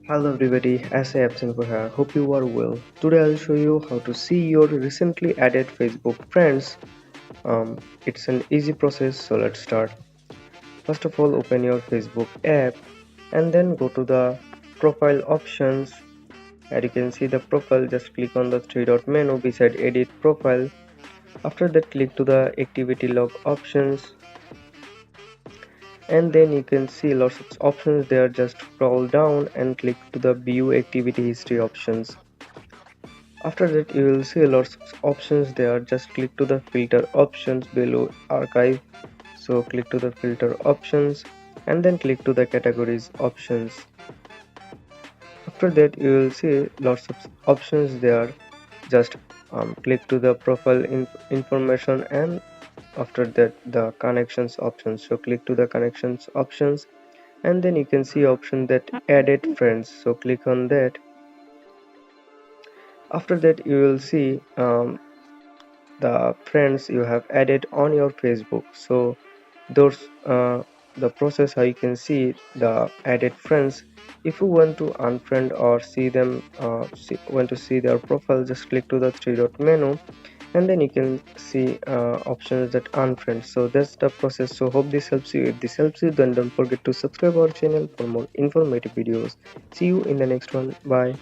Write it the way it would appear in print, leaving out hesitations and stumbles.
Hello everybody, SA Absent here. Hope you are well. Today I'll show you how to see your recently added Facebook friends. It's an easy process, so let's start. First of all, open your Facebook app and then go to the profile options. As you can see the profile, just click on the three dot menu beside edit profile. After that, click to the activity log options and then you can see lots of options there. Just scroll down and click to the view activity history options. After that you will see lots of options there. Just click to the filter options below archive, so click to the filter options and then click to the categories options. After that you will see lots of options there. Just click to the profile information and after that the connections options, so click to the connections options and then you can see option that added friends, so click on that. After that you will see the friends you have added on your Facebook. So those the process how you can see the added friends. If you want to unfriend or see them, want to see their profile, just click to the three dot menu and then you can see options that unfriend. So that's the process. So hope this helps you. If this helps you, then don't forget to subscribe our channel for more informative videos. See you in the next one. Bye.